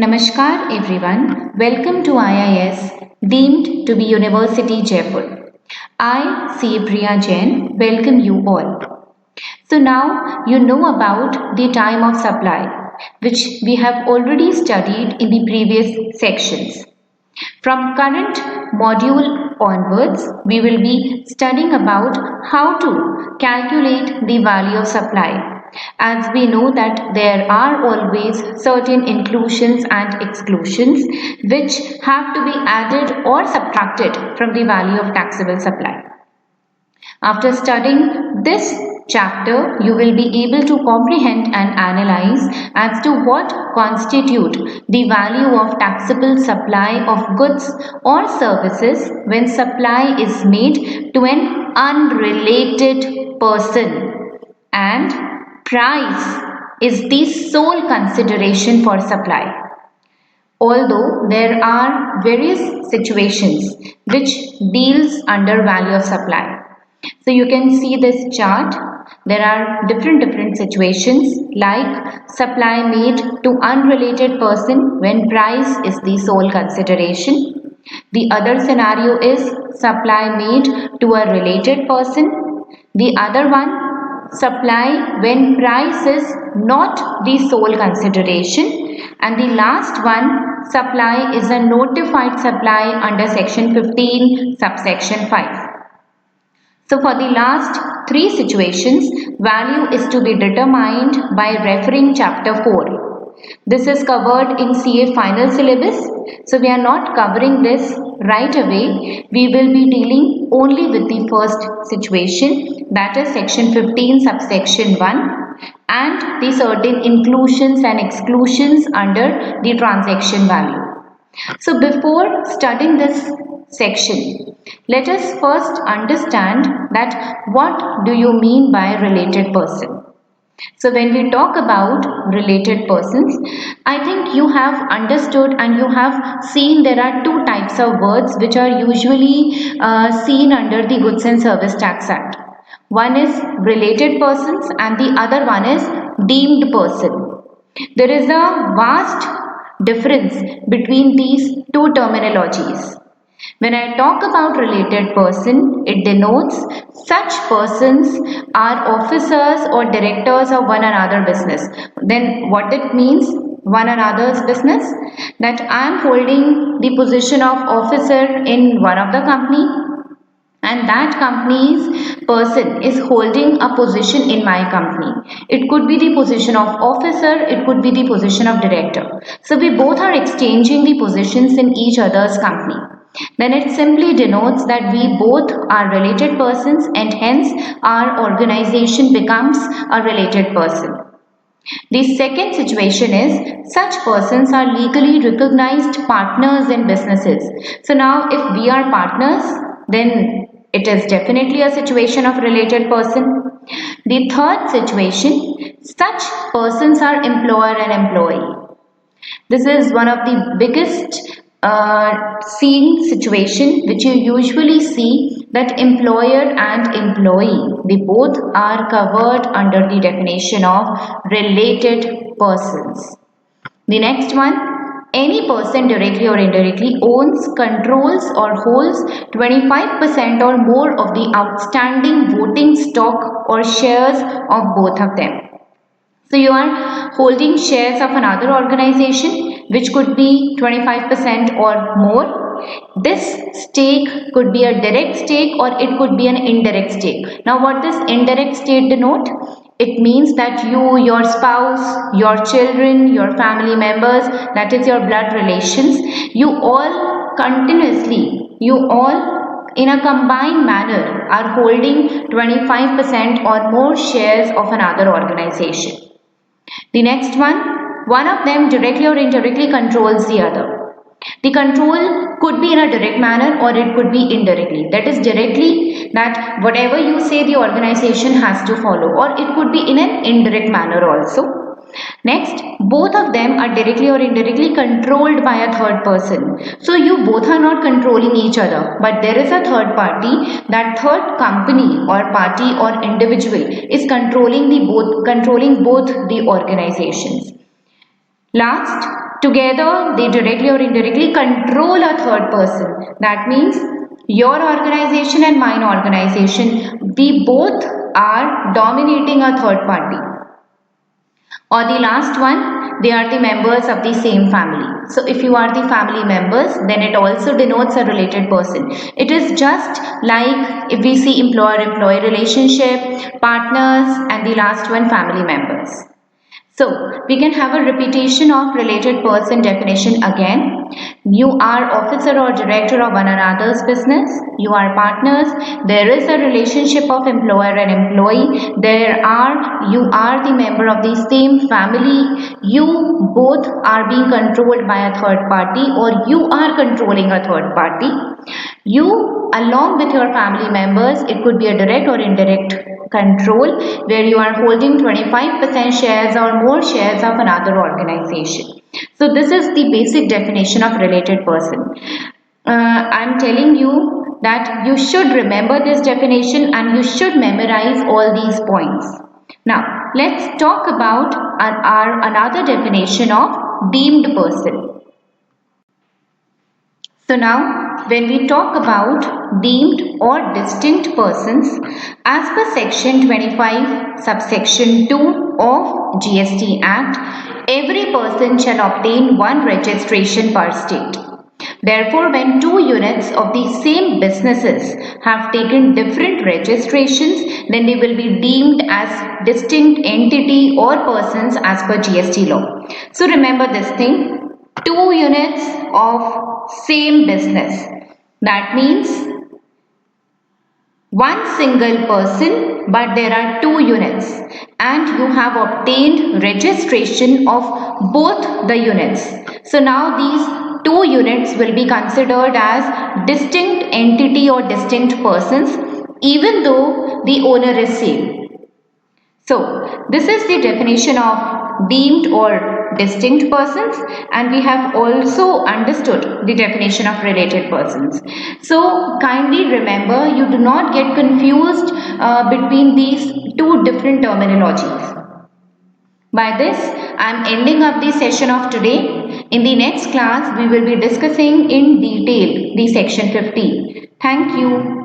Namaskar everyone, welcome to IIS deemed to be University Jaipur. I, C. Priya Jain, welcome you all. So now you know about the time of supply, which we have already studied in the previous sections. From current module onwards, we will be studying about how to calculate the value of supply, as we know that there are always certain inclusions and exclusions which have to be added or subtracted from the value of taxable supply. After studying this chapter, you will be able to comprehend and analyze as to what constitute the value of taxable supply of goods or services when supply is made to an unrelated person, and price is the sole consideration for supply. Although there are various situations which deals under value of supply. So you can see this chart. There are different situations like supply made to unrelated person when price is the sole consideration. The other scenario is supply made to a related person. The other one, supply when price is not the sole consideration. And the last one, supply is a notified supply under section 15 subsection 5. So for the last three situations, value is to be determined by referring chapter 4. This is covered in CA final syllabus. So we are not covering this right away. We will be dealing only with the first situation, that is section 15 subsection 1, and the certain inclusions and exclusions under the transaction value. So before studying this section, let us first understand that what do you mean by related person. So when we talk about related persons, I think you have understood and you have seen there are two types of words which are usually seen under the Goods and Service Tax Act. One is related persons and the other one is deemed person. There is a vast difference between these two terminologies. When I talk about related person, it denotes such persons are officers or directors of one another business. Then what it means, one another's business? That I am holding the position of officer in one of the company, and that company's person is holding a position in my company. It could be the position of officer, it could be the position of director. So we both are exchanging the positions in each other's company. Then it simply denotes that we both are related persons and hence our organization becomes a related person. The second situation is such persons are legally recognized partners in businesses. So now if we are partners, then it is definitely a situation of related person. The third situation, such persons are employer and employee. This is one of the biggest seen situation which you usually see, that employer and employee, they both are covered under the definition of related persons. The next one, any person directly or indirectly owns, controls or holds 25% or more of the outstanding voting stock or shares of both of them. So you are holding shares of another organization which could be 25% or more. This stake could be a direct stake or it could be an indirect stake. Now what does indirect stake denote? It means that you, your spouse, your children, your family members, that is your blood relations, you all continuously, you all in a combined manner are holding 25% or more shares of another organization. The next one of them directly or indirectly controls the other. The control could be in a direct manner or it could be indirectly. That is directly, that whatever you say the organization has to follow, or it could be in an indirect manner also. Next, both of them are directly or indirectly controlled by a third person. So you both are not controlling each other, but there is a third party. That third company or party or individual is controlling both the organizations. Last, Together, they directly or indirectly control a third person. That means your organization and mine organization, we both are dominating a third party. Or the last one, they are the members of the same family. So if you are the family members, then it also denotes a related person. It is just like if we see employer-employee relationship, partners, and the last one, family members. So we can have a repetition of related person definition again. You are officer or director of one another's business. You are partners. There is a relationship of employer and employee. You are the member of the same family. You both are being controlled by a third party, or you are controlling a third party. You along with your family members, it could be a direct or indirect control where you are holding 25% shares or more shares of another organization. So this is the basic definition of related person. I'm telling you that you should remember this definition and you should memorize all these points. Now let's talk about our another definition of deemed person. So now when we talk about deemed or distinct persons, as per section 25 subsection 2 of GST Act, every person shall obtain one registration per state. Therefore, when two units of the same businesses have taken different registrations, then they will be deemed as distinct entity or persons as per GST law. So remember this thing, two units of same business. That means one single person, but there are two units and you have obtained registration of both the units. So now these two units will be considered as distinct entity or distinct persons even though the owner is same. So this is the definition of deemed or distinct persons, and we have also understood the definition of related persons. So kindly remember, you do not get confused between these two different terminologies. By this, I am ending up the session of today. In the next class, we will be discussing in detail the section 15. Thank you.